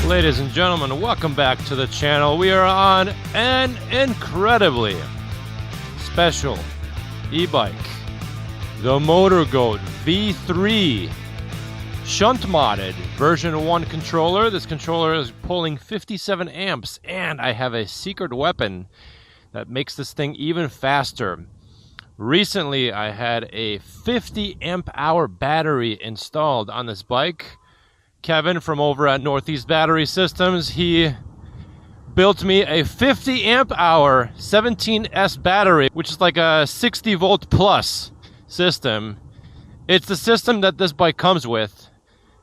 Ladies and gentlemen, welcome back to the channel. We are on an incredibly special e-bike, the Motor Goat V3 shunt modded version 1 controller. This controller is pulling 57 amps, and I have a secret weapon that makes this thing even faster. Recently, I had a 50 amp hour battery installed on this bike. Kevin from over at Northeast Battery Systems, he built me a 50 amp hour 17S battery, which is like a 60 volt plus system. It's the system that this bike comes with.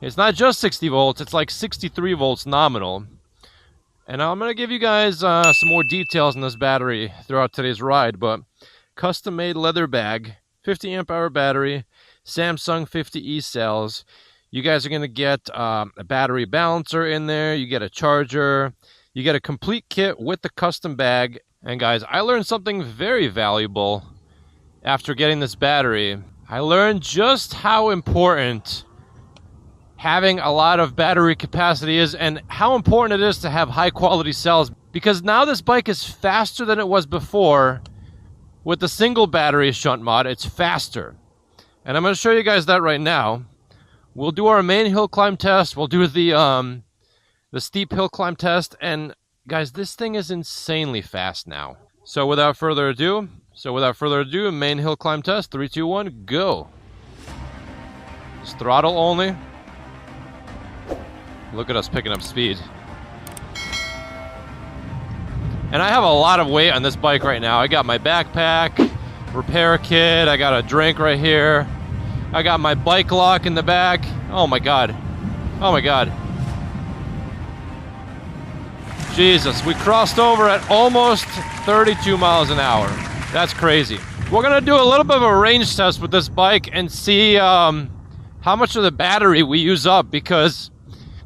It's not just 60 volts, it's like 63 volts nominal. And I'm going to give you guys some more details on this battery throughout today's ride, but custom made leather bag, 50 amp hour battery, Samsung 50E cells. You guys are going to get a battery balancer in there. You get a charger. You get a complete kit with the custom bag. And guys, I learned something very valuable after getting this battery. I learned just how important having a lot of battery capacity is and how important it is to have high quality cells. Because now this bike is faster than it was before. With the single battery shunt mod, it's faster. And I'm going to show you guys that right now. We'll do our main hill climb test. We'll do the steep hill climb test. And guys, this thing is insanely fast now. So without further ado, main hill climb test. 3, 2, 1, go. Just throttle only. Look at us picking up speed. And I have a lot of weight on this bike right now. I got my backpack, repair kit. I got a drink right here. I got my bike lock in the back. Oh my god. Oh my god. Jesus, we crossed over at almost 32 miles an hour. That's crazy. We're gonna do a little bit of a range test with this bike and see how much of the battery we use up, because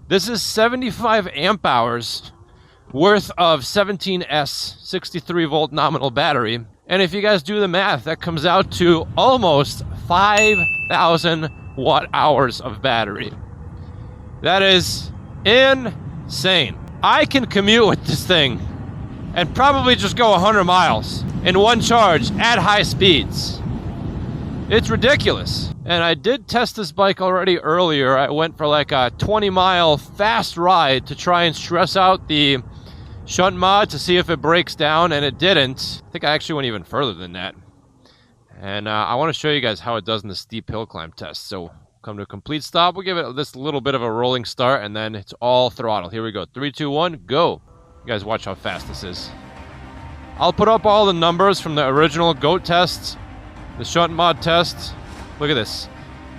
this is 75 amp hours worth of 17S 63 volt nominal battery. And if you guys do the math, that comes out to almost 5,000 watt hours of battery. That is insane. I can commute with this thing and probably just go 100 miles in one charge at high speeds. It's ridiculous. And I did test this bike already earlier. I went for like a 20-mile fast ride to try and stress out the shunt mod to see if it breaks down, and it didn't. I think I actually went even further than that. And I want to show you guys how it does in the steep hill climb test. So come to a complete stop. We'll give it this little bit of a rolling start, and then it's all throttle. Here we go. 3, 2, 1, go. You guys watch how fast this is. I'll put up all the numbers from the original GOAT tests, the shunt mod test. Look at this.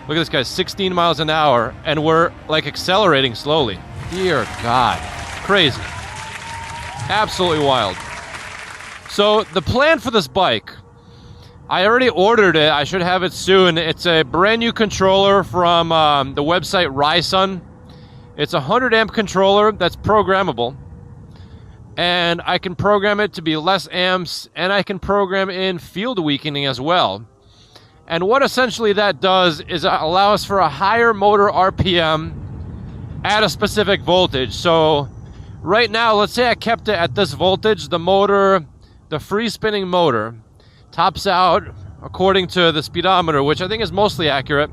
Look at this, guys. 16 miles an hour, and we're like accelerating slowly. Dear God. Crazy. Absolutely wild. So the plan for this bike, I already ordered it. I should have it soon. It's a brand new controller from the website Rysun. It's a 100 amp controller that's programmable. And I can program it to be less amps, and I can program in field weakening as well. And what essentially that does is allow us for a higher motor RPM at a specific voltage. So right now, let's say I kept it at this voltage, the motor, the free spinning motor, tops out, according to the speedometer, which I think is mostly accurate,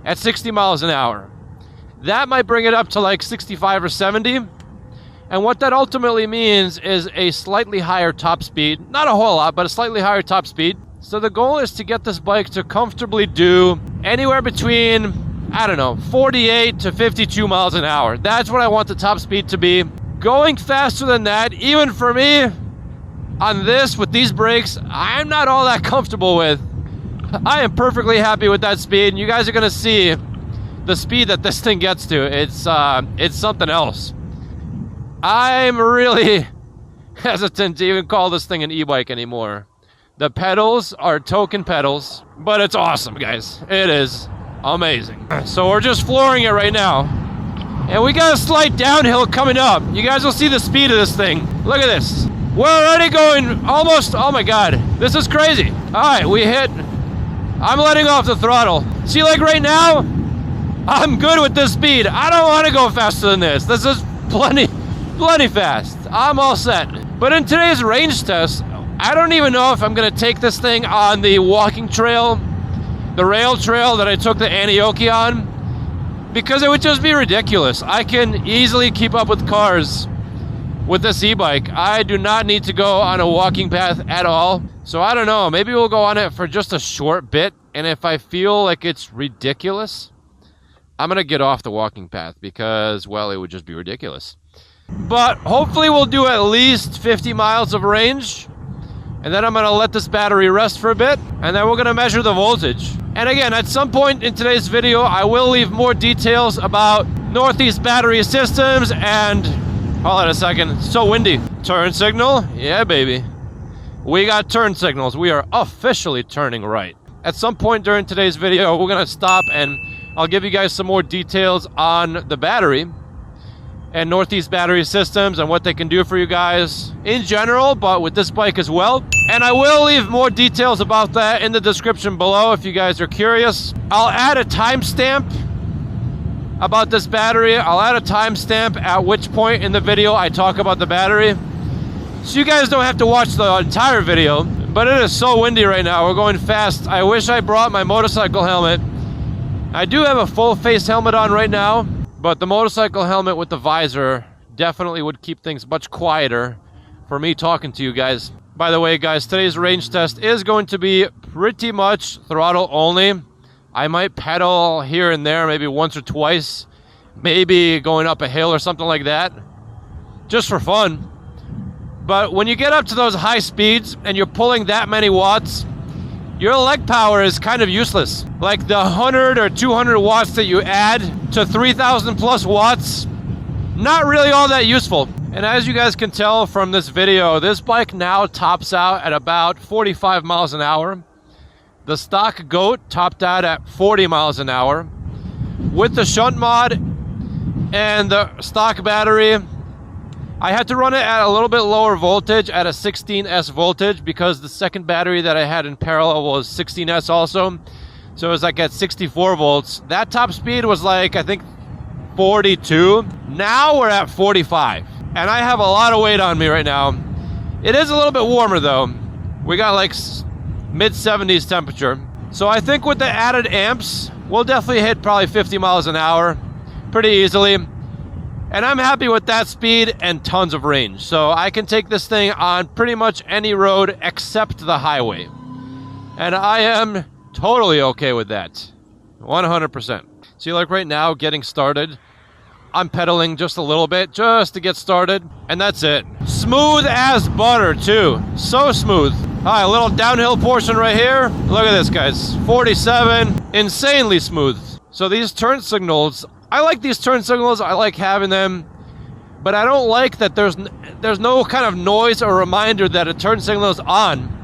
at 60 miles an hour. That might bring it up to like 65 or 70. And what that ultimately means is a slightly higher top speed. Not a whole lot, but a slightly higher top speed. So the goal is to get this bike to comfortably do anywhere between, I don't know, 48 to 52 miles an hour. That's what I want the top speed to be. Going faster than that, even for me, on this, with these brakes, I'm not all that comfortable with. I am perfectly happy with that speed, and you guys are going to see the speed that this thing gets to. It's something else. I'm really hesitant to even call this thing an e-bike anymore. The pedals are token pedals, but it's awesome, guys. It is amazing. So we're just flooring it right now. And we got a slight downhill coming up. You guys will see the speed of this thing. Look at this. We're already going almost, oh my God, this is crazy. All right, we hit, I'm letting off the throttle. See, like right now, I'm good with this speed. I don't want to go faster than this. This is plenty fast. I'm all set. But in today's range test, I don't even know if I'm gonna take this thing on the walking trail, the rail trail that I took the Antioquia on, because it would just be ridiculous. I can easily keep up with cars with this e-bike. I do not need to go on a walking path at all. So I don't know, maybe we'll go on it for just a short bit, and if I feel like it's ridiculous, I'm gonna get off the walking path because, well, it would just be ridiculous. But hopefully we'll do at least 50 miles of range, and then I'm gonna let this battery rest for a bit, and then we're gonna measure the voltage. And again, at some point in today's video, I will leave more details about Northeast Battery Systems and, hold on a second, it's so windy. Turn signal, yeah baby. We got turn signals, we are officially turning right. At some point during today's video, we're gonna stop and I'll give you guys some more details on the battery and Northeast Battery Systems and what they can do for you guys in general, but with this bike as well. And I will leave more details about that in the description below if you guys are curious. I'll add a timestamp about this battery. I'll add a timestamp at which point in the video I talk about the battery, so you guys don't have to watch the entire video. But it is so windy right now, we're going fast. I wish I brought my motorcycle helmet. I do have a full face helmet on right now, but the motorcycle helmet with the visor definitely would keep things much quieter for me talking to you guys. By the way, guys, today's range test is going to be pretty much throttle only. I might pedal here and there, maybe once or twice, maybe going up a hill or something like that, just for fun. But when you get up to those high speeds and you're pulling that many watts, your leg power is kind of useless. Like the 100 or 200 watts that you add to 3,000 plus watts, not really all that useful. And as you guys can tell from this video, this bike now tops out at about 45 miles an hour. The stock goat topped out at 40 miles an hour. With the shunt mod and the stock battery, I had to run it at a little bit lower voltage, at a 16S voltage, because the second battery that I had in parallel was 16S also. So it was like at 64 volts. That top speed was like, I think, 42. Now we're at 45. And I have a lot of weight on me right now. It is a little bit warmer though. We got like mid-70s temperature. So I think with the added amps, we'll definitely hit probably 50 miles an hour pretty easily. And I'm happy with that speed and tons of range. So I can take this thing on pretty much any road except the highway. And I am totally okay with that. 100%. See, like right now, getting started, I'm pedaling just a little bit just to get started. And that's it. Smooth as butter, too. So smooth. All right, a little downhill portion right here. Look at this, guys. 47. Insanely smooth. So these turn signals, I like these turn signals, I like having them, but I don't like that there's no kind of noise or reminder that a turn signal is on.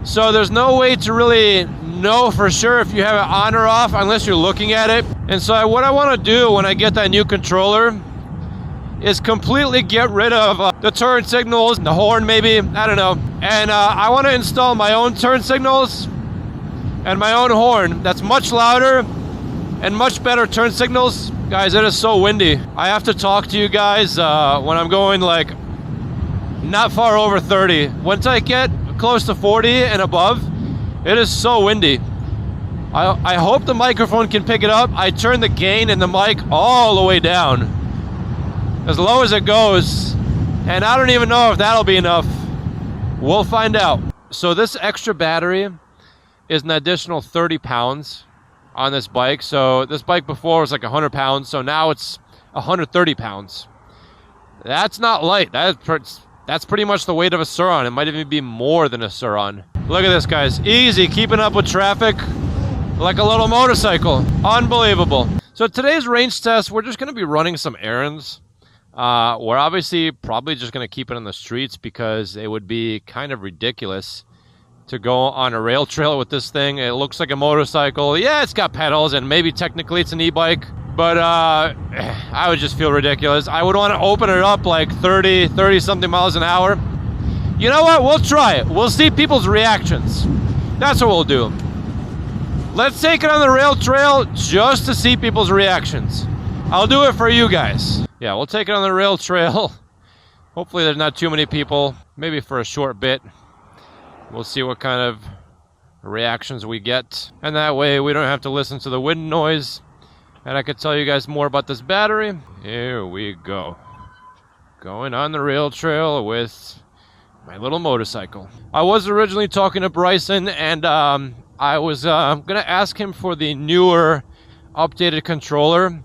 So there's no way to really know for sure if you have it on or off unless you're looking at it. And so what I want to do when I get that new controller is completely get rid of the turn signals, the horn maybe, I don't know. And I want to install my own turn signals and my own horn that's much louder and much better turn signals. Guys, it is so windy. I have to talk to you guys when I'm going like not far over 30. Once I get close to 40 and above, it is so windy. I hope the microphone can pick it up. I turn the gain in the mic all the way down, as low as it goes, and I don't even know if that'll be enough. We'll find out. So this extra battery is an additional 30 pounds on this bike. So this bike before was like 100 pounds, so now it's 130 pounds. That's not light. That's pretty much the weight of a Sur-Ron. It might even be more than a Sur-Ron. Look at this, guys. Easy, keeping up with traffic like a little motorcycle. Unbelievable. So today's range test, we're just going to be running some errands. We're obviously probably just going to keep it on the streets because it would be kind of ridiculous to go on a rail trail with this thing. It looks like a motorcycle. Yeah, it's got pedals, and maybe technically it's an e-bike, but I would just feel ridiculous. I would want to open it up like 30 something miles an hour. You know what? We'll try it. We'll see people's reactions. That's what we'll do. Let's take it on the rail trail just to see people's reactions. I'll do it for you guys. yeah, we'll take it on the rail trail. Hopefully there's not too many people, maybe for a short bit. We'll see what kind of reactions we get. And that way we don't have to listen to the wind noise. And I could tell you guys more about this battery. Here we go. Going on the rail trail with my little motorcycle. I was originally talking to Bryson, and I was going to ask him for the newer, updated controller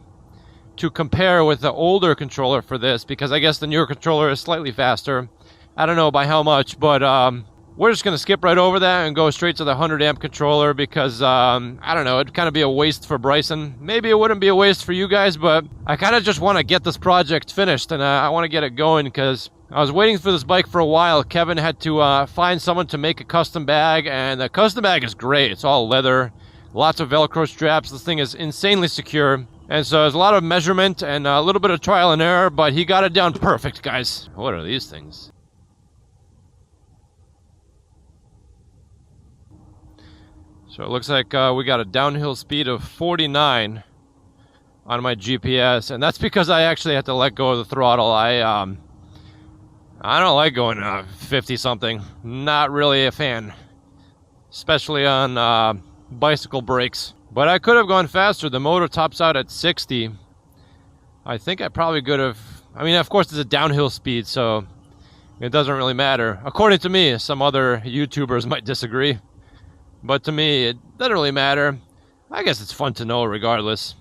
to compare with the older controller for this, because I guess the newer controller is slightly faster. I don't know by how much, but we're just going to skip right over that and go straight to the 100 amp controller because, I don't know, it'd kind of be a waste for Bryson. Maybe it wouldn't be a waste for you guys, but I kind of just want to get this project finished, and I want to get it going because I was waiting for this bike for a while. Kevin had to find someone to make a custom bag, and the custom bag is great. It's all leather, lots of Velcro straps. This thing is insanely secure. And so there's a lot of measurement and a little bit of trial and error, but he got it down perfect, guys. What are these things? So it looks like we got a downhill speed of 49 on my GPS, and that's because I actually had to let go of the throttle. I don't like going 50-something. Not really a fan, especially on bicycle brakes. But I could have gone faster. The motor tops out at 60. I think I probably could have. I mean, of course, it's a downhill speed, so it doesn't really matter. According to me, some other YouTubers might disagree. But to me, it doesn't really matter. I guess it's fun to know regardless.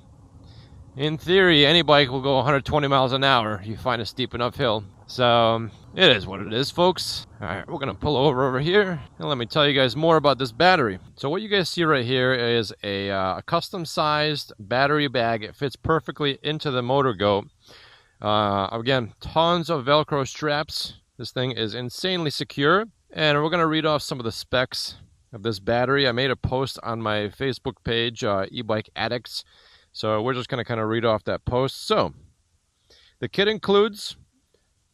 In theory, any bike will go 120 miles an hour if you find a steep enough hill. So, it is what it is, folks. Alright, we're going to pull over here, and let me tell you guys more about this battery. So what you guys see right here is a custom-sized battery bag. It fits perfectly into the motor goat. Again, tons of Velcro straps. This thing is insanely secure. And we're going to read off some of the specs of this battery. I made a post on my Facebook page, e-bike addicts. So we're just going to kind of read off that post. So, the kit includes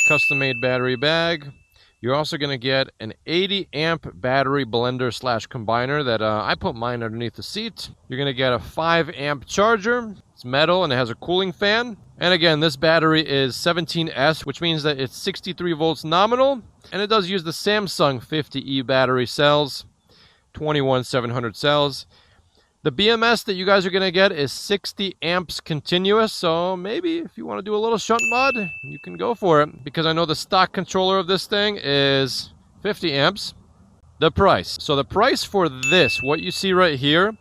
custom-made battery bag. You're also going to get an 80 amp battery blender / combiner that I put mine underneath the seat. You're going to get a 5 amp charger. It's metal and it has a cooling fan. And again, this battery is 17S, which means that it's 63 volts nominal. And it does use the Samsung 50E battery cells, 21700 cells. The BMS that you guys are going to get is 60 amps continuous, so maybe if you want to do a little shunt mod, you can go for it, because I know the stock controller of this thing is 50 amps. The price. So the price for this, what you see right here,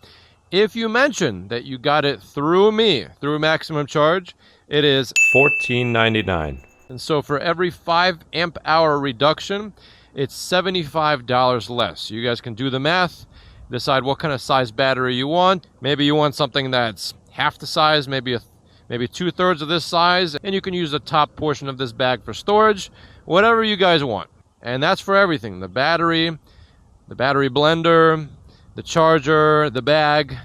if you mention that you got it through me, through Maximum Charge, it is $14.99. And so for every 5 amp hour reduction, it's $75 less. You guys can do the math. Decide what kind of size battery you want. Maybe you want something that's half the size, maybe 2/3 of this size, and you can use the top portion of this bag for storage, whatever you guys want. And that's for everything: the battery blender, the charger, the bag.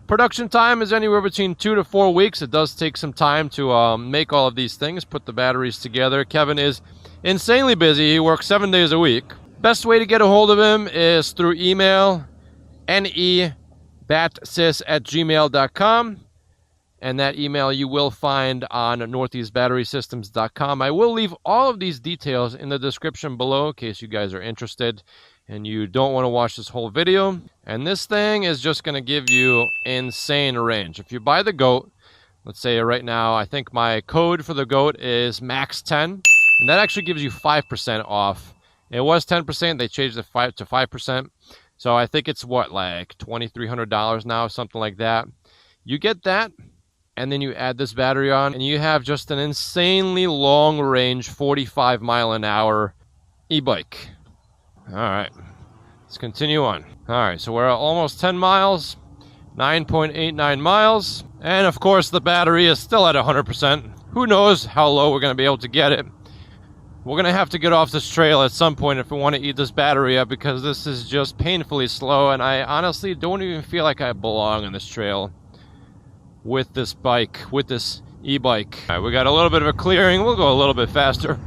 Production time is anywhere between 2 to 4 weeks. It does take some time to make all of these things, put the batteries together. Kevin is insanely busy. He works 7 days a week. Best way to get a hold of him is through email, nebatsis@gmail.com, and that email you will find on northeastbatterysystems.com. I will leave all of these details in the description below in case you guys are interested and you don't want to watch this whole video. And this thing is just going to give you insane range. If you buy the GOAT, let's say right now, I think my code for the GOAT is MAX10, and that actually gives you 5% off. It was 10%, they changed it to 5%. So I think it's what, like $2,300 now, something like that. You get that, and then you add this battery on, and you have just an insanely long range 45 mile an hour e-bike. All right, let's continue on. All right, so we're at almost 10 miles, 9.89 miles. And of course, the battery is still at 100%. Who knows how low we're going to be able to get it. We're going to have to get off this trail at some point if we want to eat this battery up, because this is just painfully slow, and I honestly don't even feel like I belong on this trail with this bike, with this e-bike. All right, we got a little bit of a clearing. We'll go a little bit faster.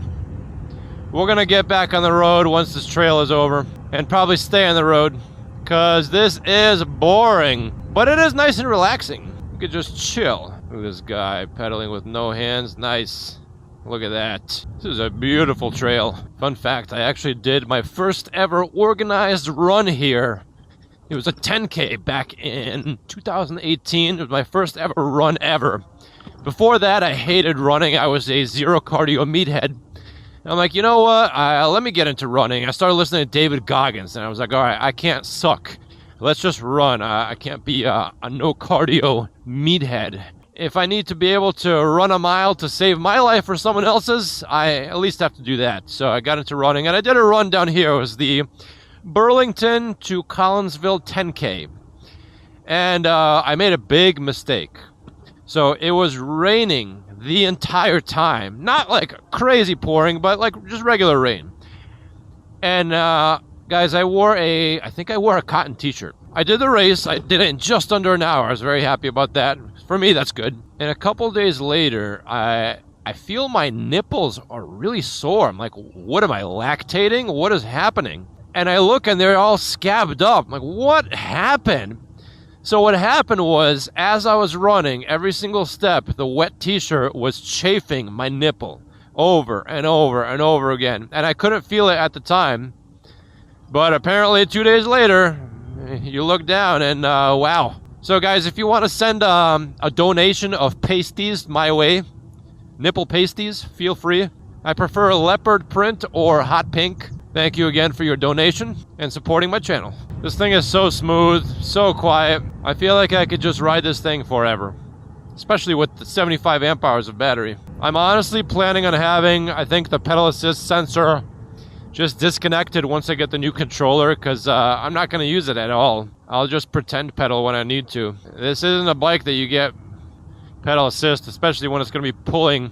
We're going to get back on the road once this trail is over and probably stay on the road because this is boring, but it is nice and relaxing. You could just chill. Look at this guy pedaling with no hands. Nice. Look at that. This is a beautiful trail. Fun fact, I actually did my first ever organized run here. It was a 10K back in 2018. It was my first ever run ever. Before that, I hated running. I was a zero cardio meathead. And I'm like, you know what? Let me get into running. I started listening to David Goggins, and I was like, all right, I can't suck. Let's just run. I can't be a no cardio meathead. If I need to be able to run a mile to save my life or someone else's, I at least have to do that. So I got into running, and I did a run down here. It was the Burlington to Collinsville 10K. And I made a big mistake. So it was raining the entire time. Not like crazy pouring, but like just regular rain. And guys, I think I wore a cotton t-shirt. I did the race. I did it in just under an hour. I was very happy about that. For me, that's good. And a couple days later, I feel my nipples are really sore. I'm like, what am I, lactating? What is happening? And I look and they're all scabbed up. I'm like, what happened? So what happened was, as I was running, every single step, the wet t-shirt was chafing my nipple over and over and over again. And I couldn't feel it at the time. But apparently 2 days later, you look down and wow. So guys, if you want to send a donation of pasties my way, nipple pasties, feel free. I prefer leopard print or hot pink. Thank you again for your donation and supporting my channel. This thing is so smooth, so quiet. I feel like I could just ride this thing forever, especially with the 75 amp hours of battery. I'm honestly planning on having, I think, the pedal assist sensor just disconnected once I get the new controller, because I'm not going to use it at all. I'll just pretend pedal when I need to. This isn't a bike that you get pedal assist, especially when it's going to be pulling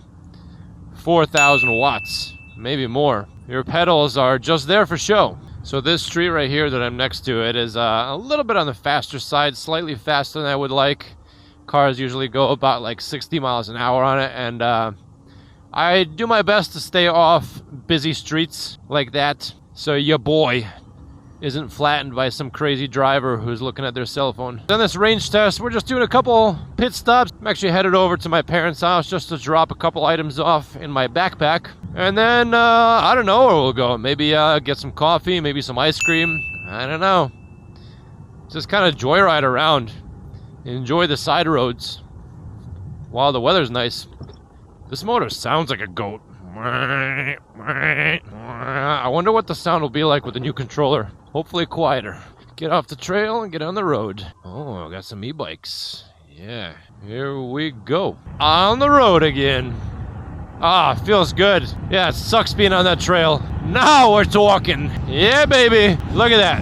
4,000 watts, maybe more. Your pedals are just there for show. So this street right here that I'm next to, it is a little bit on the faster side, slightly faster than I would like. Cars usually go about like 60 miles an hour on it, and I do my best to stay off busy streets like that, so your boy isn't flattened by some crazy driver who's looking at their cell phone. On this range test, we're just doing a couple pit stops. I'm actually headed over to my parents' house just to drop a couple items off in my backpack. And then, I don't know where we'll go. Maybe get some coffee, maybe some ice cream. I don't know. Just kind of joyride around. Enjoy the side roads while the weather's nice. This motor sounds like a goat. I wonder what the sound will be like with the new controller. Hopefully quieter. Get off the trail and get on the road. Oh, I got some e-bikes. Yeah, here we go. On the road again. Ah, feels good. Yeah, it sucks being on that trail. Now we're talking. Yeah, baby. Look at that.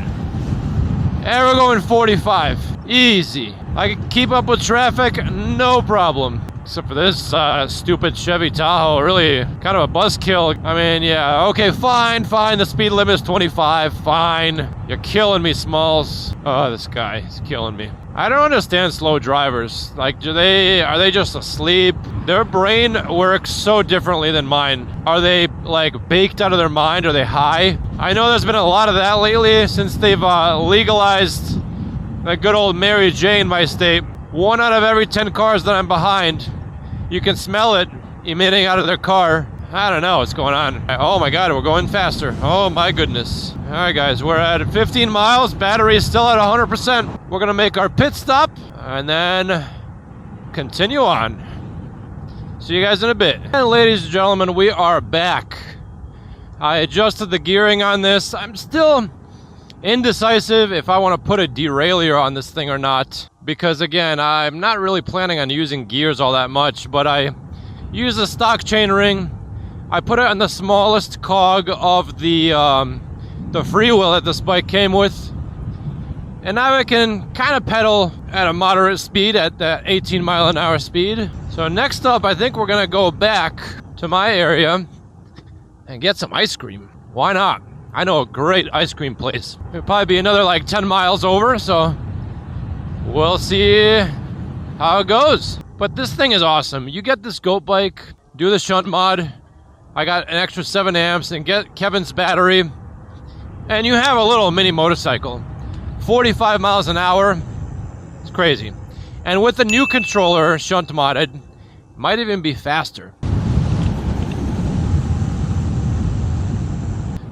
And we're going 45. Easy. I can keep up with traffic, no problem. Except for this stupid Chevy Tahoe, really kind of a buzzkill. I mean, yeah, okay, fine. The speed limit is 25, fine. You're killing me, Smalls. Oh, this guy is killing me. I don't understand slow drivers. Like, are they just asleep? Their brain works so differently than mine. Are they, like, baked out of their mind? Are they high? I know there's been a lot of that lately since they've legalized that good old Mary Jane in my state. 1 out of every 10 cars that I'm behind, you can smell it emitting out of their car. I don't know what's going on. Oh my god, we're going faster. Oh my goodness. Alright guys, we're at 15 miles. Battery is still at 100%. We're going to make our pit stop and then continue on. See you guys in a bit. And ladies and gentlemen, we are back. I adjusted the gearing on this. I'm still indecisive if I want to put a derailleur on this thing or not, because again, I'm not really planning on using gears all that much, but I use a stock chain ring. I put it on the smallest cog of the freewheel that this bike came with, and now I can kind of pedal at a moderate speed at that 18 mile an hour speed. So next up, I think we're gonna go back to my area and get some ice cream. Why not? I know a great ice cream place. It'll probably be another like 10 miles over, so we'll see how it goes. But this thing is awesome. You get this goat bike, do the shunt mod. I got an extra 7 amps and get Kevin's battery, and you have a little mini motorcycle. 45 miles an hour. It's crazy. And with the new controller, shunt modded, might even be faster.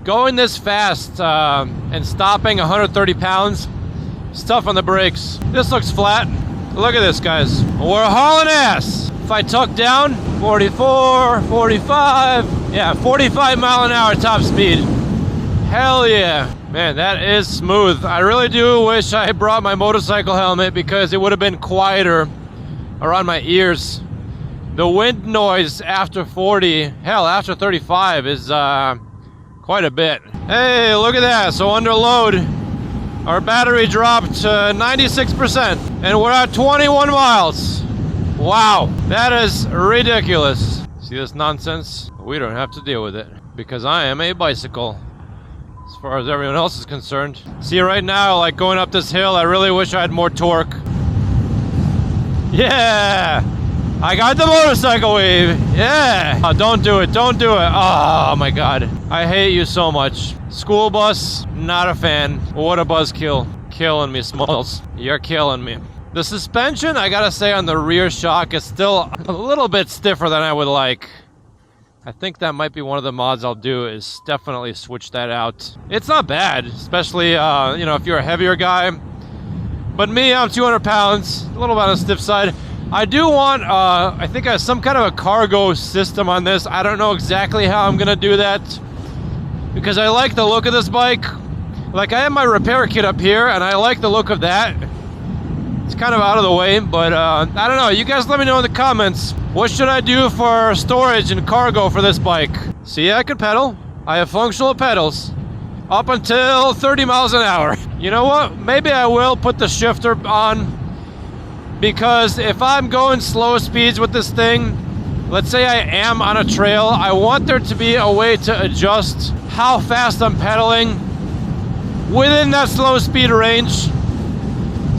going this fast and stopping 130 pounds, it's tough on the brakes. This looks flat. Look at this, guys. We're hauling ass. If I tuck down, 44, 45, yeah, 45 mile an hour top speed. Hell yeah. Man, that is smooth. I really do wish I brought my motorcycle helmet because it would have been quieter around my ears. The wind noise after 40, hell, after 35 is quite a bit. Hey, look at that. So under load, our battery dropped to 96%, and we're at 21 miles. Wow, that is ridiculous. See this nonsense? We don't have to deal with it because I am a bicycle. As far as everyone else is concerned. See, right now, like going up this hill, I really wish I had more torque. Yeah! I got the motorcycle wave! Yeah! Oh, don't do it, don't do it! Oh my god. I hate you so much. School bus, not a fan. What a buzzkill. Killing me, Smalls. You're killing me. The suspension, I gotta say, on the rear shock is still a little bit stiffer than I would like. I think that might be one of the mods I'll do, is definitely switch that out. It's not bad, especially, you know, if you're a heavier guy. But me, I'm 200 pounds, a little bit on the stiff side. I do want, I think some kind of a cargo system on this. I don't know exactly how I'm gonna do that, because I like the look of this bike. Like, I have my repair kit up here, and I like the look of that. It's kind of out of the way, but I don't know. You guys let me know in the comments. What should I do for storage and cargo for this bike? See, I can pedal. I have functional pedals up until 30 miles an hour. You know what? Maybe I will put the shifter on, because if I'm going slow speeds with this thing, let's say I am on a trail, I want there to be a way to adjust how fast I'm pedaling within that slow speed range.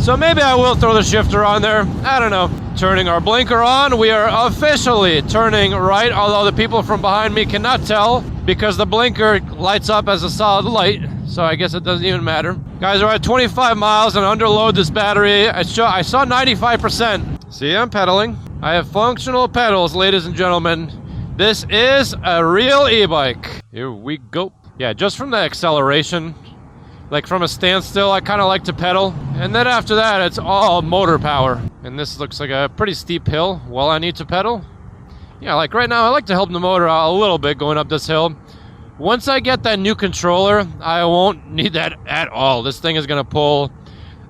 So maybe I will throw the shifter on there. I don't know. Turning our blinker on. We are officially turning right, although the people from behind me cannot tell because the blinker lights up as a solid light. So I guess it doesn't even matter. Guys, we're at 25 miles and underload this battery. I saw 95%. See, I'm pedaling. I have functional pedals, ladies and gentlemen. This is a real e-bike. Here we go. Yeah, just from the acceleration, like from a standstill, I kind of like to pedal. And then after that, it's all motor power. And this looks like a pretty steep hill. Well, I need to pedal. Yeah, like right now, I like to help the motor out a little bit going up this hill. Once I get that new controller, I won't need that at all. This thing is gonna pull.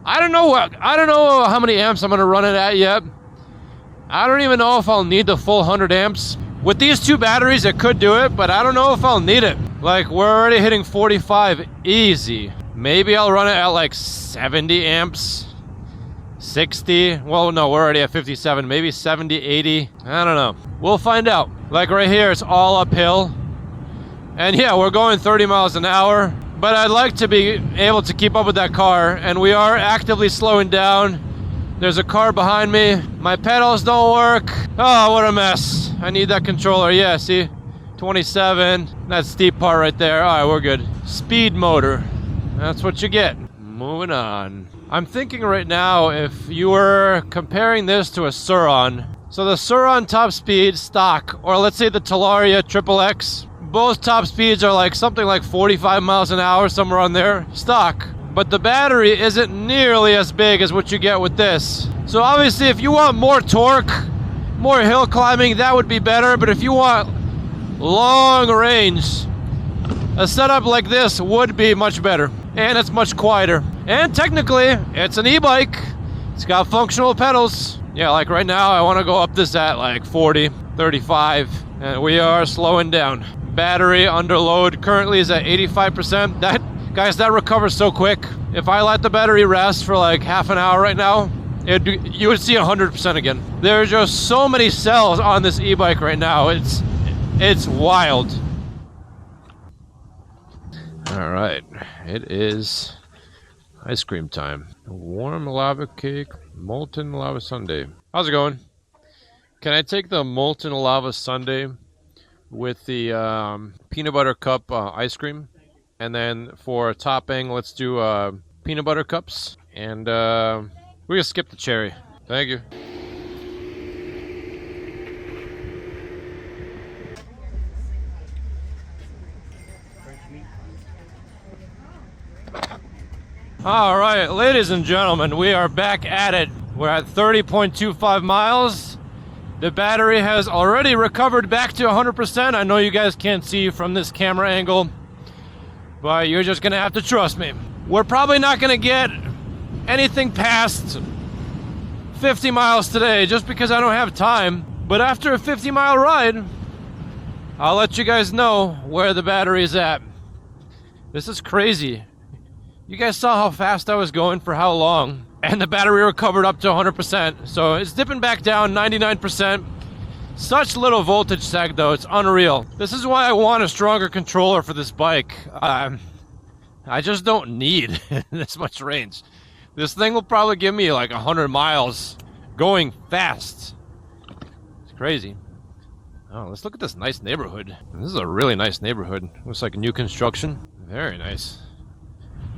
I don't know how many amps I'm gonna run it at yet. I don't even know if I'll need the full 100 amps. With these two batteries, it could do it, but I don't know if I'll need it. Like, we're already hitting 45 easy. Maybe I'll run it at like 70 amps, 60. Well, no, we're already at 57. Maybe 70, 80. I don't know. We'll find out. Like right here, it's all uphill. And yeah, we're going 30 miles an hour. But I'd like to be able to keep up with that car. And we are actively slowing down. There's a car behind me. My pedals don't work. Oh, what a mess. I need that controller. Yeah, see? 27. That steep part right there. All right, we're good. Speed motor. That's what you get. Moving on. I'm thinking right now, if you were comparing this to a Suron. So the Suron top speed stock, or let's say the Talaria XXX, both top speeds are like something like 45 miles an hour, somewhere on there, stock. But the battery isn't nearly as big as what you get with this. So obviously, if you want more torque, more hill climbing, that would be better. But if you want long range, a setup like this would be much better. And it's much quieter. And technically, it's an e-bike. It's got functional pedals. Yeah, like right now, I want to go up this at like 40, 35. And we are slowing down. Battery under load currently is at 85%. Guys, that recovers so quick. If I let the battery rest for like half an hour right now, you would see 100% again. There's just so many cells on this e-bike right now. It's wild. All right, it is ice cream time. Warm lava cake, molten lava sundae. How's it going? Can I take the molten lava sundae with the peanut butter cup ice cream? And then for topping, let's do peanut butter cups. And we're gonna skip the cherry. Thank you. All right, ladies and gentlemen, we are back at it. We're at 30.25 miles. The battery has already recovered back to 100%. I know you guys can't see from this camera angle, but you're just gonna have to trust me. We're probably not gonna get anything past 50 miles today just because I don't have time. But after a 50-mile ride, I'll let you guys know where the battery is at. This is crazy. You guys saw how fast I was going for how long, and the battery recovered up to 100%. So it's dipping back down 99%. Such little voltage sag though, it's unreal. This is why I want a stronger controller for this bike. I just don't need this much range. This thing will probably give me like 100 miles going fast. It's crazy. Oh, let's look at this nice neighborhood. This is a really nice neighborhood. Looks like new construction. Very nice.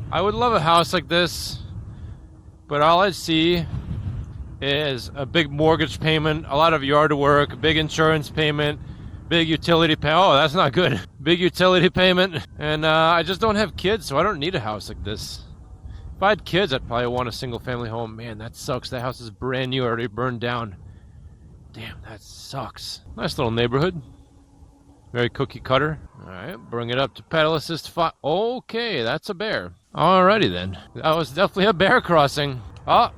I would love a house like this, but all I see is a big mortgage payment, a lot of yard work, big insurance payment, big utility pay. Oh, that's not good. Big utility payment. And I just don't have kids, so I don't need a house like this. If I had kids, I'd probably want a single family home. Man, that sucks. That house is brand new, already burned down. Damn, that sucks. Nice little neighborhood. Very cookie cutter. Alright, bring it up to pedal assist 5. Okay, that's a bear. Alrighty then. That was definitely a bear crossing. A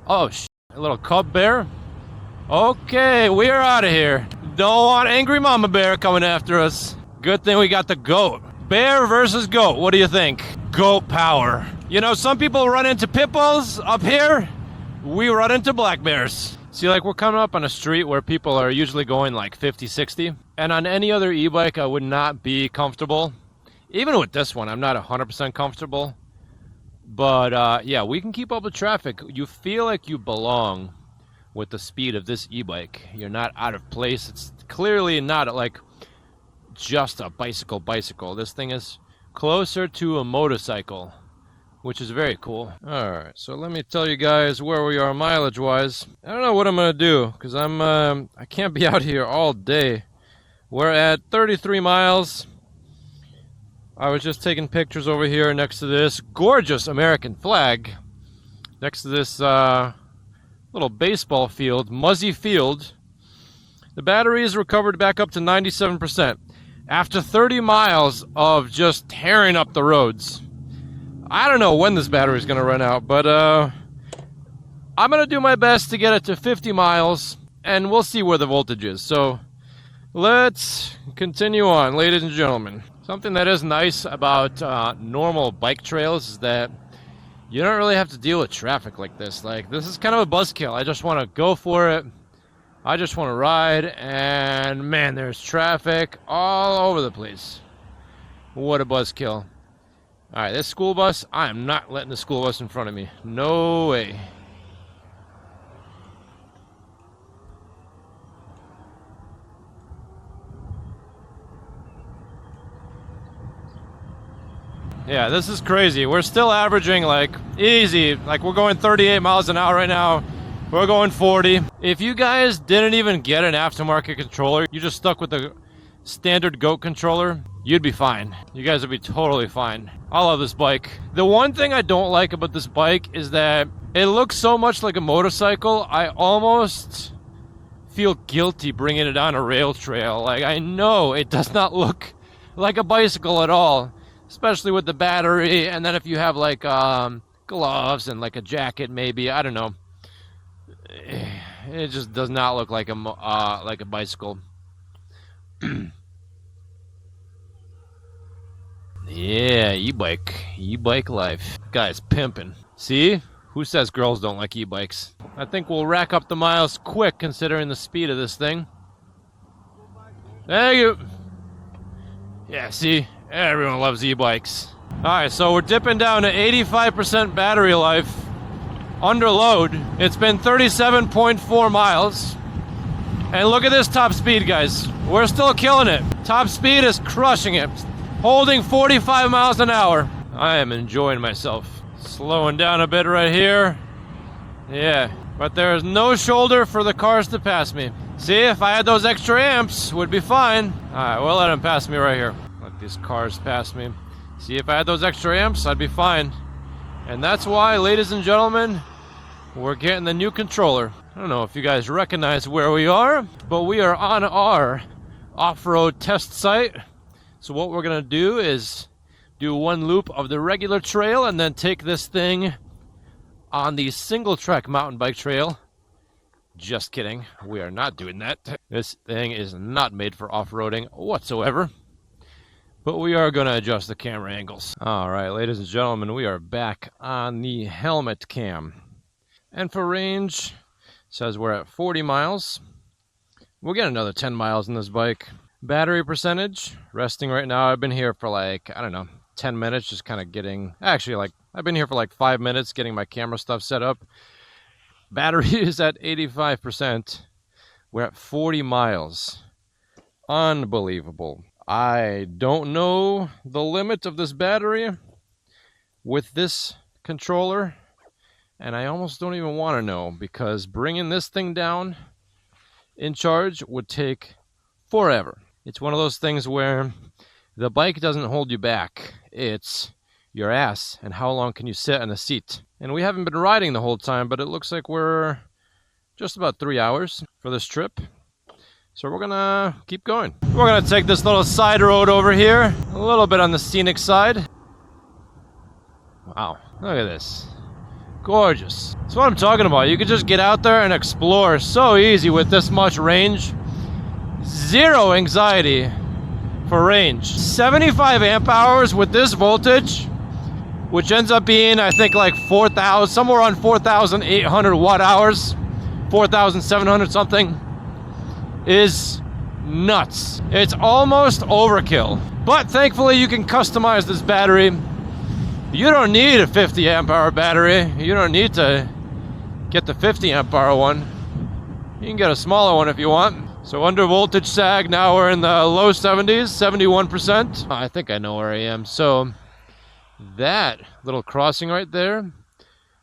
little cub bear. Okay, we are out of here. Don't want angry mama bear coming after us. Good thing we got the goat. Bear versus goat, what do you think? Goat power. You know, some people run into pit bulls up here. We run into black bears. See, like, we're coming up on a street where people are usually going like 50, 60. And on any other e-bike, I would not be comfortable. Even with this one, I'm not 100% comfortable. But, yeah, we can keep up with traffic. You feel like you belong with the speed of this e-bike. You're not out of place. It's clearly not, like, just a bicycle. This thing is closer to a motorcycle, which is very cool. Alright, so let me tell you guys where we are mileage-wise. I don't know what I'm going to do, because I can't be out here all day. We're at 33 miles. I was just taking pictures over here next to this gorgeous American flag. Next to this little baseball field, Muzzy Field. The battery is recovered back up to 97%. After 30 miles of just tearing up the roads. I don't know when this battery is going to run out, but I'm going to do my best to get it to 50 miles, and we'll see where the voltage is. So let's continue on, ladies and gentlemen. Something that is nice about normal bike trails is that you don't really have to deal with traffic like this. Like, this is kind of a buzzkill. I just want to go for it. I just want to ride, and man, there's traffic all over the place. What a buzzkill. Alright, this school bus, I am not letting the school bus in front of me. No way. Yeah, this is crazy. We're still averaging, like, easy. Like, we're going 38 miles an hour right now. We're going 40. If you guys didn't even get an aftermarket controller, you just stuck with the standard GOAT controller, you'd be fine. You guys would be totally fine. I love this bike. The one thing I don't like about this bike is that it looks so much like a motorcycle. I almost feel guilty bringing it on a rail trail. Like, I know it does not look like a bicycle at all, especially with the battery. And then if you have like gloves and like a jacket, maybe, I don't know. It just does not look like a bicycle. Yeah, e-bike life. Guy's pimping. See? Who says girls don't like e-bikes? I think we'll rack up the miles quick considering the speed of this thing. Thank you. Yeah, see? Everyone loves e-bikes. Alright, so we're dipping down to 85% battery life. Under load. It's been 37.4 miles. And look at this top speed, guys. We're still killing it. Top speed is crushing it. Holding 45 miles an hour. I am enjoying myself. Slowing down a bit right here. Yeah, but there is no shoulder for the cars to pass me. See, if I had those extra amps, would be fine. Alright, we'll let them pass me right here. Let these cars pass me. See, if I had those extra amps, I'd be fine. And that's why, ladies and gentlemen, we're getting the new controller. I don't know if you guys recognize where we are, but we are on our off-road test site. So what we're gonna do is do one loop of the regular trail and then take this thing on the single track mountain bike trail. Just kidding, we are not doing that. This thing is not made for off-roading whatsoever. But we are gonna adjust the camera angles. All right, ladies and gentlemen, we are back on the helmet cam. And for range, says we're at 40 miles. We'll get another 10 miles in this bike. Battery percentage, resting right now. I've been here for like, I don't know, 10 minutes, just kind of getting, actually like, I've been here for like 5 minutes getting my camera stuff set up. Battery is at 85%. We're at 40 miles. Unbelievable. I don't know the limit of this battery with this controller, and I almost don't even want to know, because bringing this thing down in charge would take forever. It's one of those things where the bike doesn't hold you back. It's your ass and how long can you sit in the seat. And we haven't been riding the whole time, but it looks like we're just about 3 hours for this trip. So we're gonna keep going. We're gonna take this little side road over here, a little bit on the scenic side. Wow, look at this. Gorgeous. That's what I'm talking about. You could just get out there and explore so easy with this much range. Zero anxiety for range. 75 amp hours with this voltage, which ends up being, I think, like 4,000, somewhere on 4,800 watt hours, 4,700 something, is nuts. It's almost overkill. But thankfully you can customize this battery. You don't need a 50 amp hour battery. You don't need to get the 50 amp hour one. You can get a smaller one if you want. So under voltage sag, now we're in the low 70s, 71%. I think I know where I am. So that little crossing right there,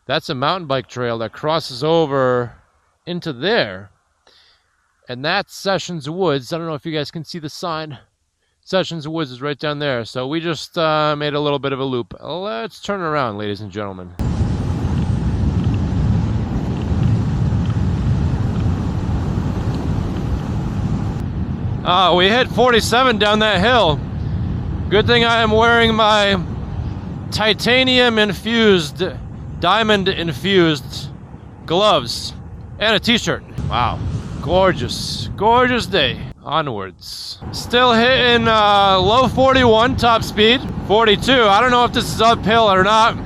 that's a mountain bike trail that crosses over into there. And that's Sessions Woods. I don't know if you guys can see the sign. Sessions Woods is right down there. So we just made a little bit of a loop. Let's turn around, ladies and gentlemen. We hit 47 down that hill. Good thing I am wearing my titanium infused, diamond infused gloves and a t-shirt. Wow, gorgeous, gorgeous day. Onwards. Still hitting low 41 top speed, 42. I don't know if this is uphill or not,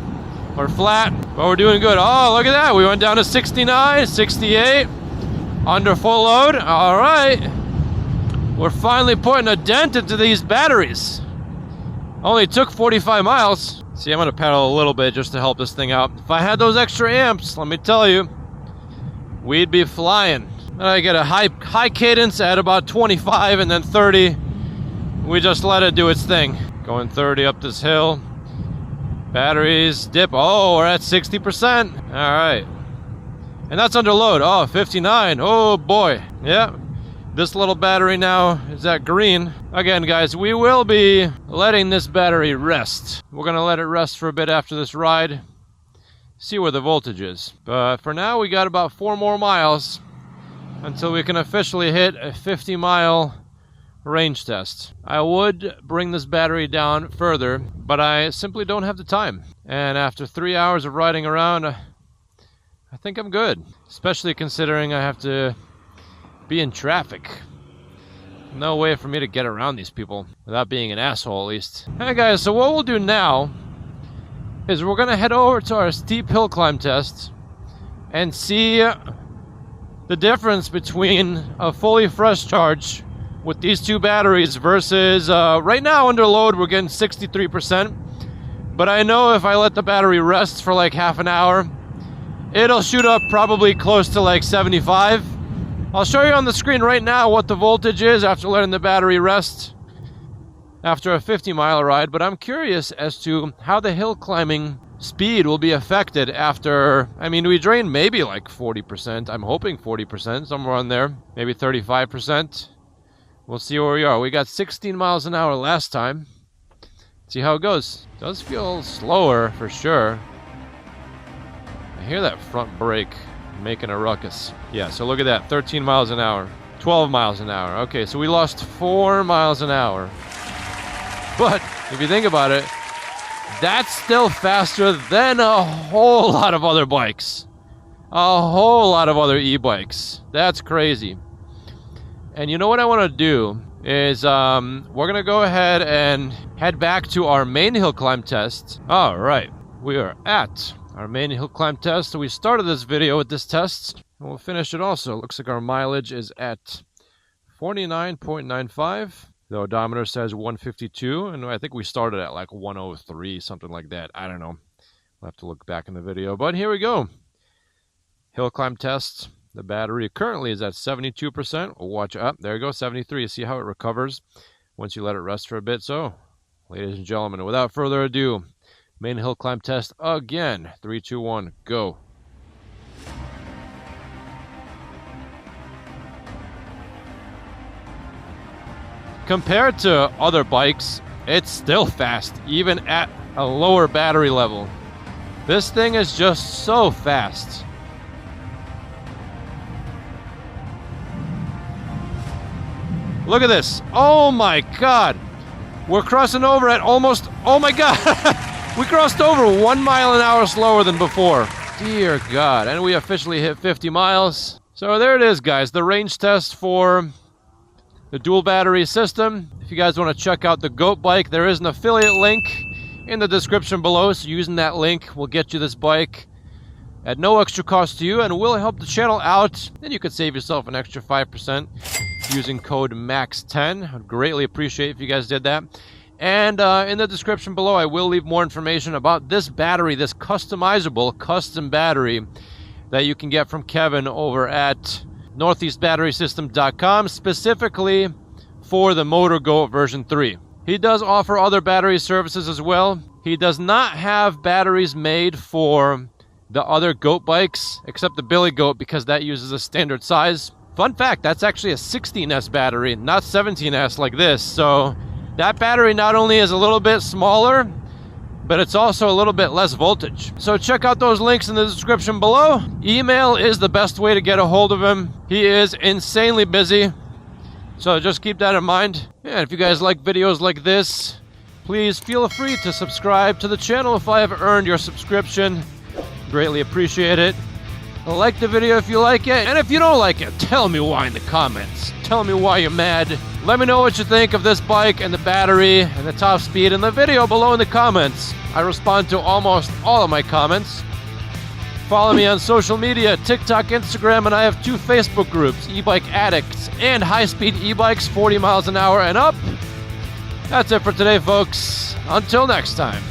or flat, but we're doing good. Oh, look at that. We went down to 69, 68, under full load. All right. We're finally putting a dent into these batteries. Only took 45 miles. See, I'm gonna pedal a little bit just to help this thing out. If I had those extra amps, let me tell you, we'd be flying. I get a high cadence at about 25 and then 30. We just let it do its thing. Going 30 up this hill. Batteries dip. Oh, we're at 60%. All right. And that's under load. Oh, 59. Oh boy. Yeah. This little battery now is at green. Again, guys, we will be letting this battery rest. We're gonna let it rest for a bit after this ride. See where the voltage is. But for now, we got about 4 more miles until we can officially hit a 50-mile range test. I would bring this battery down further, but I simply don't have the time. And after 3 hours of riding around, I think I'm good. Especially considering I have to be in traffic. No way for me to get around these people without being an asshole, at least. Hey guys, so what we'll do now is we're gonna head over to our steep hill climb test and see the difference between a fully fresh charge with these two batteries versus right now under load we're getting 63%, but I know if I let the battery rest for like half an hour it'll shoot up probably close to like 75. I'll show you on the screen right now what the voltage is after letting the battery rest after a 50-mile ride, but I'm curious as to how the hill climbing speed will be affected after, I mean, we drained maybe like 40%. I'm hoping 40%, somewhere on there, maybe 35%. We'll see where we are. We got 16 miles an hour last time. See how it goes. Does feel slower for sure. I hear that front brake making a ruckus. Yeah, so look at that, 13 miles an hour, 12 miles an hour. Okay, so we lost 4 miles an hour. But if you think about it, that's still faster than a whole lot of other bikes. A whole lot of other e-bikes. That's crazy. And you know what I want to do is we're going to go ahead and head back to our main hill climb test. All right, we are at our main hill climb test. So we started this video with this test, and we'll finish it also. Looks like our mileage is at 49.95. The odometer says 152, and I think we started at like 103, something like that. I don't know. We'll have to look back in the video, but here we go. Hill climb test. The battery currently is at 72%. We'll watch up. There you go, 73. See how it recovers once you let it rest for a bit. So, ladies and gentlemen, without further ado, main hill climb test again. 3, 2, 1, go. Compared to other bikes, it's still fast, even at a lower battery level. This thing is just so fast. Look at this. Oh my God. We're crossing over at almost, oh my God. We crossed over 1 mile an hour slower than before. Dear God. And we officially hit 50 miles. So there it is, guys. The range test for the dual battery system. If you guys want to check out the GOAT bike, there is an affiliate link in the description below. So using that link will get you this bike at no extra cost to you and will help the channel out. Then you could save yourself an extra 5%. Using code MAX10. I'd greatly appreciate if you guys did that. And in the description below, I will leave more information about this battery, this customizable custom battery that you can get from Kevin over at northeastbatterysystem.com, specifically for the Motor GOAT version 3. He does offer other battery services as well. He does not have batteries made for the other GOAT bikes, except the Billy Goat, because that uses a standard size. Fun fact, that's actually a 16S battery, not 17S like this. So that battery not only is a little bit smaller, but it's also a little bit less voltage. So check out those links in the description below. Email is the best way to get a hold of him. He is insanely busy, so just keep that in mind. And if you guys like videos like this, please feel free to subscribe to the channel if I have earned your subscription. Greatly appreciate it. Like the video if you like it, and if you don't like it, tell me why in the comments. Tell me why you're mad. Let me know what you think of this bike and the battery and the top speed in the video below in the comments. I respond to almost all of my comments. Follow me on social media, TikTok, Instagram, and I have 2 Facebook groups, E-Bike Addicts and High Speed E-Bikes 40 miles an hour and up. That's it for today, folks. Until next time.